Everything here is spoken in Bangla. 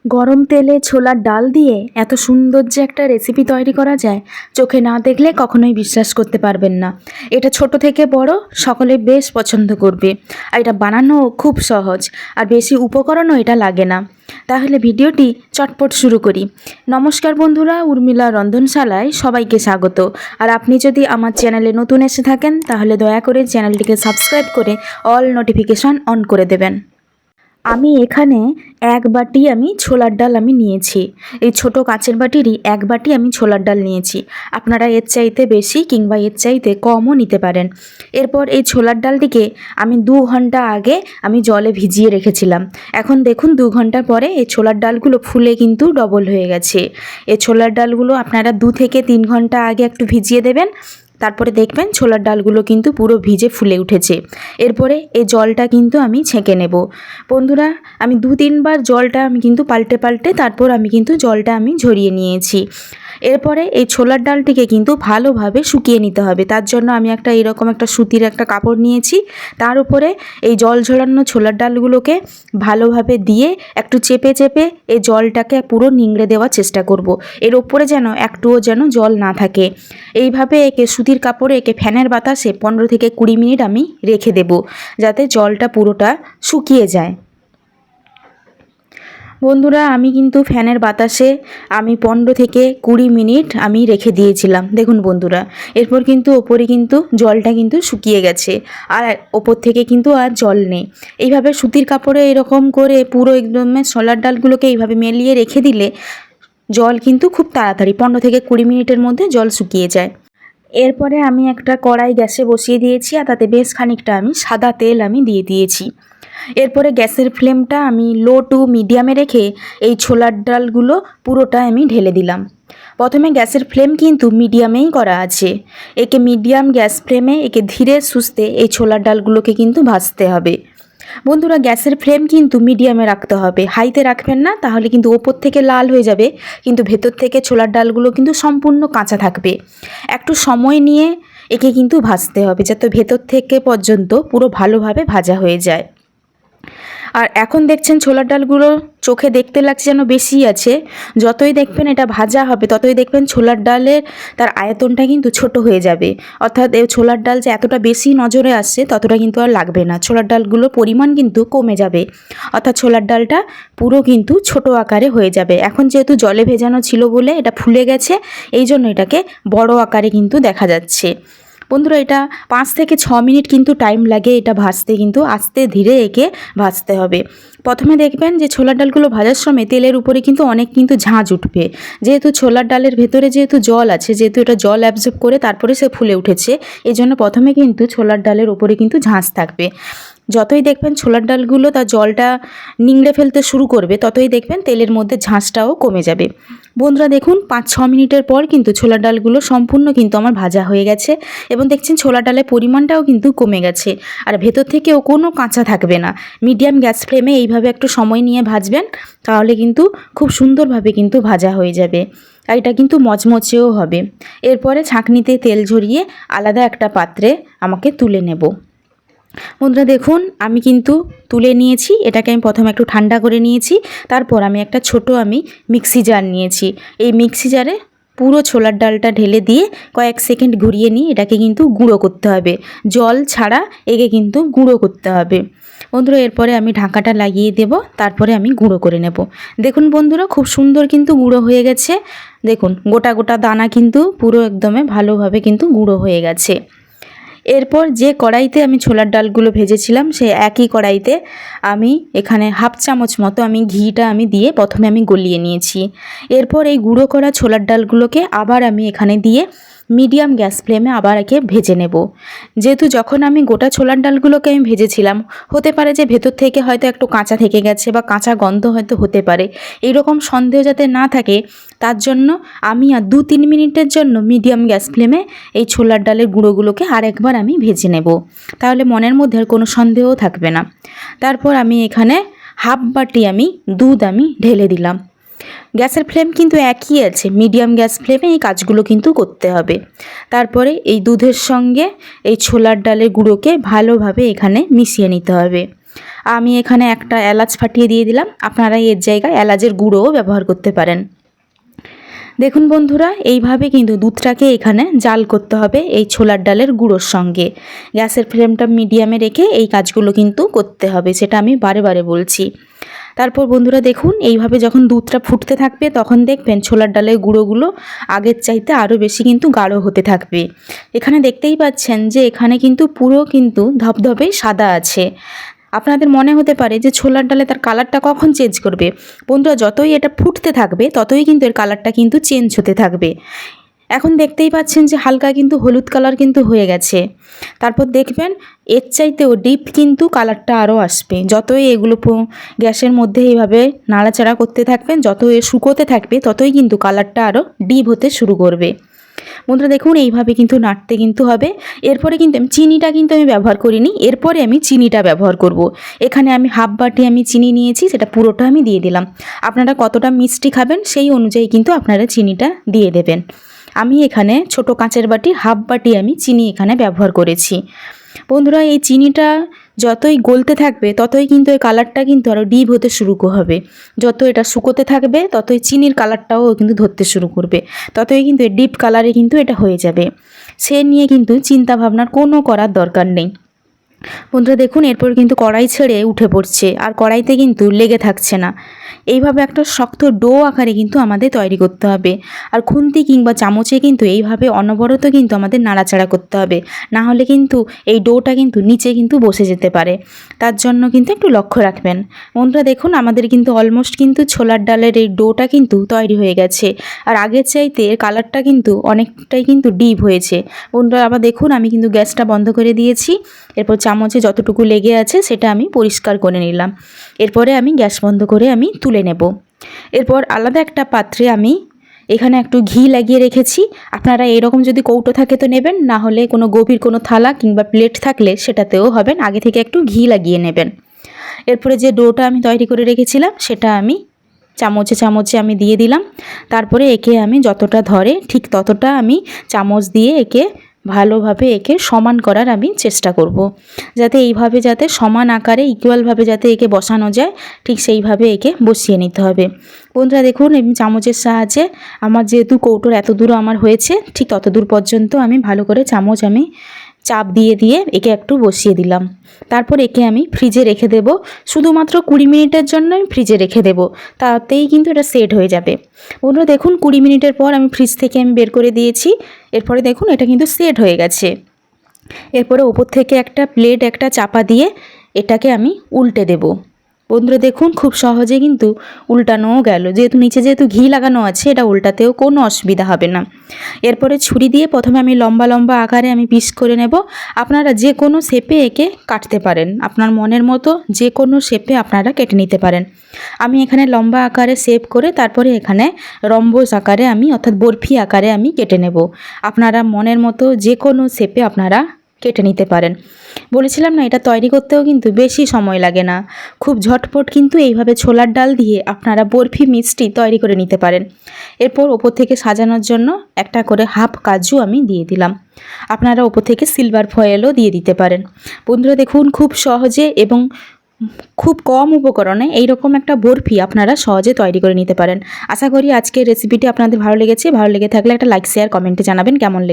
গরম তেলে ছোলার ডাল দিয়ে এত সুন্দর যে একটা রেসিপি তৈরি করা যায়, চোখে না দেখলে কখনোই বিশ্বাস করতে পারবেন না। এটা ছোট থেকে বড় সকলে বেশ পছন্দ করবে। আর এটা বানানো খুব সহজ, আর বেশি উপকরণও এটা লাগে না। তাহলে ভিডিওটি চটপট শুরু করি। নমস্কার বন্ধুরা, উর্মিলা রন্ধনশালায় সবাইকে স্বাগত। আর আপনি যদি আমার চ্যানেলে নতুন এসে থাকেন তাহলে দয়া করে চ্যানেলটিকে সাবস্ক্রাইব করে অল নোটিফিকেশন অন করে দেবেন। আমি এখানে এক বাটি ছোলার ডাল নিয়েছি। এই ছোট কাচের বাটিরই এক বাটি আমি ছোলার ডাল নিয়েছি। আপনারা এর চাইতে বেশি কিংবা এর চাইতে কমও নিতে পারেন। এরপর এই ছোলার ডালটিকে আমি 2 ঘন্টা আগে জলে ভিজিয়ে রেখেছিলাম। এখন দেখুন 2 ঘন্টা পরে এই ছোলার ডালগুলো ফুলে কিন্তু ডবল হয়ে গেছে। এই ছোলার ডালগুলো আপনারা 2 থেকে 3 ঘন্টা আগে একটু ভিজিয়ে দেবেন। তারপরে দেখবেন ছোলার ডালগুলো কিন্তু পুরো ভিজে ফুলে উঠেছে। এরপরে এই জলটা কিন্তু আমি ছেঁকে নেব। বন্ধুরা, আমি 2-3 বার জলটা কিন্তু পাল্টে তারপর জলটা ঝরিয়ে নিয়েছি। এরপরে এই ছোলার ডালটিকে কিন্তু ভালোভাবে শুকিয়ে নিতে হবে। তার জন্য আমি এরকম একটা সুতির একটা কাপড় নিয়েছি। তার উপরে এই জল ঝরানো ছোলার ডালগুলোকে ভালোভাবে দিয়ে একটু চেপে এই জলটাকে পুরো নিংড়ে দেওয়ার চেষ্টা করব। এর ওপরে যেন একটুও যেন জল না থাকে। এইভাবে একে সুতির কাপড়ে ফ্যানের বাতাসে 15 থেকে 20 মিনিট আমি রেখে দেব, যাতে জলটা পুরোটা শুকিয়ে যায়। বন্ধুরা, আমি কিন্তু ফ্যানের বাতাসে 15 থেকে 20 মিনিট রেখে দিয়েছিলাম। দেখুন বন্ধুরা, এরপর কিন্তু ওপরে জলটা শুকিয়ে গেছে, আর ওপর থেকে আর জল নেই। এইভাবে সুতির কাপড়ে এরকম করে পুরো একদম ছোলার ডালগুলোকে এইভাবে মেলিয়ে রেখে দিলে জল খুব তাড়াতাড়ি 15 থেকে 20 মিনিটের মধ্যে জল শুকিয়ে যায়। এরপরে আমি একটা কড়াই গ্যাসে বসিয়ে দিয়েছি, আর তাতে বেশ খানিকটা সাদা তেল দিয়ে দিয়েছি। এরপরে গ্যাসের ফ্লেমটা লো টু মিডিয়ামে রেখে এই ছোলার ডালগুলো পুরোটা ঢেলে দিলাম। প্রথমে গ্যাসের ফ্লেম মিডিয়ামেই করা আছে। একে মিডিয়াম গ্যাস ফ্লেমে ধীরে সুস্থে এই ছোলার ডালগুলোকে ভাজতে হবে। বন্ধুরা, গ্যাসের ফ্লেম মিডিয়ামে রাখতে হবে, হাইতে রাখবেন না, তাহলে ওপর থেকে লাল হয়ে যাবে, কিন্তু ভেতর থেকে ছোলার ডালগুলো সম্পূর্ণ কাঁচা থাকবে। একটু সময় নিয়ে একে ভাজতে হবে, যাতে ভেতর থেকে পর্যন্ত পুরো ভালোভাবে ভাজা হয়ে যায়। আর এখন দেখছেন ছোলার ডালগুলো চোখে দেখতে লাগছে যেন বেশি আছে। যতই দেখবেন এটা ভাজা হবে ততই দেখবেন ছোলার ডালের তার আয়তনটা ছোট হয়ে যাবে। অর্থাৎ এই ছোলার ডাল যে এতটা বেশি নজরে আসছে ততটা আর লাগবে না। ছোলার ডালগুলোর পরিমাণ কমে যাবে, অর্থাৎ ছোলার ডালটা পুরো ছোট আকারে হয়ে যাবে। এখন যেহেতু জলে ভেজানো ছিল বলে এটা ফুলে গেছে, এই জন্য এটাকে বড় আকারে দেখা যাচ্ছে। বন্ধুরা, এটা 5 থেকে 6 মিনিট টাইম লাগে এটা ভাজতে, আস্তে ধীরে একে ভাজতে হবে। প্রথমে দেখবেন যে ছোলার ডালগুলো ভাজার সময় তেলের উপরে অনেক ঝাঁঝ উঠবে, যেহেতু ছোলার ডালের ভেতরে যেহেতু জল আছে, যেহেতু এটা জল অ্যাবজর্ব করে তারপরে সে ফুলে উঠেছে, এই জন্য প্রথমে ছোলার ডালের উপরে ঝাঁঝ থাকবে। যতই দেখবেন ছোলার ডালগুলো তার জলটা নিংড়ে ফেলতে শুরু করবে, ততই দেখবেন তেলের মধ্যে ঝাঁঝটাও কমে যাবে। বন্ধুরা দেখুন, 5-6 মিনিটের পর ছোলার ডালগুলো সম্পূর্ণ আমার ভাজা হয়ে গেছে, এবং দেখছেন ছোলার ডালের পরিমাণটাও কমে গেছে, আর ভেতর থেকেও কোনো কাঁচা থাকবে না। মিডিয়াম গ্যাস ফ্লেমে এইভাবে একটু সময় নিয়ে ভাজবেন, তাহলে খুব সুন্দরভাবে ভাজা হয়ে যাবে, আর এটা মচমচেও হবে। এরপরে ছাঁকনিতে তেল ঝরিয়ে আলাদা একটা পাত্রে আমাকে তুলে নেব। বন্ধুরা দেখুন, আমি তুলে নিয়েছি। এটাকে আমি প্রথমে একটু ঠান্ডা করে নিয়েছি। তারপর আমি একটা ছোট মিক্সি জার নিয়েছি। এই মিক্সি জারে পুরো ছোলার ডালটা ঢেলে দিয়ে কয়েক সেকেন্ড ঘুরিয়ে নিয়ে এটাকে গুঁড়ো করতে হবে। জল ছাড়া একে গুঁড়ো করতে হবে। বন্ধুরা, এরপরে আমি ঢাকাটা লাগিয়ে দেব, তারপরে আমি গুঁড়ো করে নেব। দেখুন বন্ধুরা, খুব সুন্দর গুঁড়ো হয়ে গেছে। দেখুন গোটা গোটা দানা পুরো একদমে ভালোভাবে গুঁড়ো হয়ে গেছে। এরপর যে কড়াইতে আমি ছোলার ডালগুলো ভেজেছিলাম, সেই একই কড়াইতে আমি এখানে হাফ চামচ মতো ঘিটা দিয়ে প্রথমে গলিয়ে নিয়েছি। এরপর এই গুঁড়ো করা ছোলার ডালগুলোকে আবার আমি এখানে দিয়ে মিডিয়াম গ্যাস ফ্লেমে আবার একে ভেজে নেব। যেহেতু যখন আমি গোটা ছোলার ডালগুলোকে ভেজেছিলাম, হতে পারে যে ভেতর থেকে হয়তো একটু কাঁচা থেকে গেছে বা কাঁচা গন্ধ হয়তো হতে পারে, এইরকম সন্দেহ যাতে না থাকে তার জন্য আমি আর 2-3 মিনিটের জন্য মিডিয়াম গ্যাস ফ্লেমে এই ছোলার ডালের গুঁড়োগুলোকে আরেকবার আমি ভেজে নেব, তাহলে মনের মধ্যে আর কোনো সন্দেহ থাকবে না। তারপর আমি এখানে হাফ বাটি দুধ ঢেলে দিলাম। গ্যাসের ফ্লেম একই আছে, মিডিয়াম গ্যাস ফ্লেমে এই কাজগুলো করতে হবে। তারপরে এই দুধের সঙ্গে এই ছোলার ডালের গুঁড়োকে ভালোভাবে এখানে মিশিয়ে নিতে হবে। আমি এখানে একটা এলাচ ফাটিয়ে দিয়ে দিলাম, আপনারা এর জায়গায় এলাচের গুঁড়োও ব্যবহার করতে পারেন। দেখুন বন্ধুরা, এইভাবে কিন্তু দুধটাকে এখানে জাল করতে হবে এই ছোলার ডালের গুঁড়োর সঙ্গে। গ্যাসের ফ্লেমটা মিডিয়ামে রেখে এই কাজগুলো কিন্তু করতে হবে, সেটা আমি বারে বারে বলছি। তারপর বন্ধুরা দেখুন, এইভাবে যখন দুধটা ফুটতে থাকবে তখন দেখবেন ছোলার ডালের গুঁড়োগুলো আগের চাইতে আরও বেশি কিন্তু গাঢ় হতে থাকবে। এখানে দেখতেই পাচ্ছেন যে এখানে কিন্তু পুরো কিন্তু ধবধবে সাদা আছে। আপনাদের মনে হতে পারে যে ছোলার ডালে তার কালারটা কখন চেঞ্জ করবে। বন্ধুরা, যতই এটা ফুটতে থাকবে ততই কিন্তু এর কালারটা কিন্তু চেঞ্জ হতে থাকবে। এখন দেখতেই পাচ্ছেন যে হালকা কিন্তু হলুদ কালার কিন্তু হয়ে গেছে। তারপর দেখবেন এর চাইতেও ডিপ কিন্তু কালারটা আরও আসবে। যতই এগুলো গ্যাসের মধ্যে এইভাবে নাড়াচাড়া করতে থাকবেন, যত এ শুকোতে থাকবে ততই কিন্তু কালারটা আরও ডিপ হতে শুরু করবে। বন্ধুরা দেখুন, এইভাবে কিন্তু নাড়তে কিন্তু হবে। এরপরে কিন্তু আমি চিনিটা কিন্তু আমি ব্যবহার করিনি, এরপরে আমি চিনিটা ব্যবহার করব। এখানে আমি হাফ বাটি আমি চিনি নিয়েছি, সেটা পুরোটা আমি দিয়ে দিলাম। আপনারা কতটা মিষ্টি খাবেন সেই অনুযায়ী কিন্তু আপনারা চিনিটা দিয়ে দেবেন। আমি এখানে ছোট কাঁচের বাটি হাফ বাটি আমি চিনি এখানে ব্যবহার করেছি। বন্ধুরা, এই চিনিটা যতই গলতে থাকবে ততই কিন্তু এই কালারটা কিন্তু আরও ডিপ হতে শুরু হবে। যত এটা শুকোতে থাকবে ততই চিনির কালারটাও কিন্তু ধরতে শুরু করবে, ততই কিন্তু ডিপ কালারে কিন্তু এটা হয়ে যাবে। সে নিয়ে কিন্তু চিন্তা ভাবনার কোনো করার দরকার নেই। বন্ধুরা দেখুন, এরপর কিন্তু কড়াই ছেড়ে উঠে পড়ছে, আর কড়াইতে কিন্তু লেগে থাকছে না। এইভাবে একটা শক্ত ডো আকারে কিন্তু আমাদের তৈরি করতে হবে। আর খুন্তি কিংবা চামচে কিন্তু এইভাবে অনবরত কিন্তু আমাদের নাড়াচাড়া করতে হবে, না হলে কিন্তু এই ডোটা কিন্তু নিচে কিন্তু বসে যেতে পারে। তার জন্য কিন্তু একটু লক্ষ্য রাখবেন। বন্ধুরা দেখুন, আমাদের কিন্তু অলমোস্ট কিন্তু ছোলার ডালের এই ডোটা কিন্তু তৈরি হয়ে গেছে। আর আগের চাইতে এর কালারটা কিন্তু অনেকটাই কিন্তু ডিপ হয়েছে। বন্ধুরা আবার দেখুন, আমি কিন্তু গ্যাসটা বন্ধ করে দিয়েছি। এরপর চামচে যতটুকু লেগে আছে সেটা আমি পরিষ্কার করে নিলাম। এরপরে আমি গ্যাস বন্ধ করে আমি তুলে নেব। এরপর আলাদা একটা পাত্রে আমি এখানে একটু ঘি লাগিয়ে রেখেছি। আপনারা এরকম যদি কৌটো থাকে তো নেবেন, না হলে কোনো গভীর কোনো থালা কিংবা প্লেট থাকলে সেটাতেও হবেন, আগে থেকে একটু ঘি লাগিয়ে নেবেন। এরপরে যে ডোটা আমি তৈরি করে রেখেছিলাম সেটা আমি চামচে চামচে আমি দিয়ে দিলাম। তারপরে একে আমি যতটা ধরে ঠিক ততটা আমি চামচ দিয়ে একে ভালোভাবে একে সমান করার আমি চেষ্টা করব, যাতে এইভাবে যাতে সমান আকারে ইকুয়ালভাবে যাতে একে বসানো যায়, ঠিক সেইভাবে একে বসিয়ে নিতে হবে। বন্ধুরা দেখুন, এই চামচের সাহায্যে আমার যেহেতু কৌটোর এত দূর আমার হয়েছে, ঠিক তত দূর পর্যন্ত আমি ভালো করে চামচ আমি চাপ দিয়ে দিয়ে একে একটু বসিয়ে দিলাম। তারপর একে আমি ফ্রিজে রেখে দেব, শুধুমাত্র 20 মিনিটের জন্য আমি ফ্রিজে রেখে দেব, তাতেই কিন্তু এটা সেট হয়ে যাবে। বন্ধুরা দেখুন, 20 মিনিটের পর আমি ফ্রিজ থেকে আমি বের করে দিয়েছি। এরপরে দেখুন এটা কিন্তু সেট হয়ে গেছে। এরপরে ওপর থেকে একটা প্লেট একটা চাপা দিয়ে এটাকে আমি উল্টে দেব। বন্ধুরা দেখুন, খুব সহজে কিন্তু উল্টানোও গেল, যেহেতু ঘি লাগানো আছে, এটা উল্টাতেও কোনো অসুবিধা হবে না। এরপরে ছুরি দিয়ে প্রথমে আমি লম্বা লম্বা আকারে আমি পিস করে নেব। আপনারা যে কোনো শেপে একে কাটতে পারেন, আপনার মনের মতো যে কোনো শেপে আপনারা কেটে নিতে পারেন। আমি এখানে লম্বা আকারে শেপ করে তারপরে এখানে রম্বস আকারে আমি অর্থাৎ বরফি আকারে আমি কেটে নেব। আপনারা মনের মতো যে কোনো শেপে আপনারা কেটে নিতে পারেন। বলেছিলাম না, এটা তৈরি করতেও কিন্তু বেশি সময় লাগে না, খুব ঝটপট কিন্তু এইভাবে ছোলার ডাল দিয়ে আপনারা বরফি মিষ্টি তৈরি করে নিতে পারেন। এরপর ওপর থেকে সাজানোর জন্য একটা করে হাফ কাজু আমি দিয়ে দিলাম। আপনারা ওপর থেকে সিলভার ফয়েলও দিয়ে দিতে পারেন। বন্ধুরা দেখুন, খুব সহজে এবং খুব কম উপকরণে এইরকম একটা বরফি আপনারা সহজে তৈরি করে নিতে পারেন। আশা করি আজকের রেসিপিটি আপনাদের ভালো লেগেছে। ভালো লেগে থাকলে একটা লাইক শেয়ার কমেন্টে জানাবেন কেমন লেগেছে।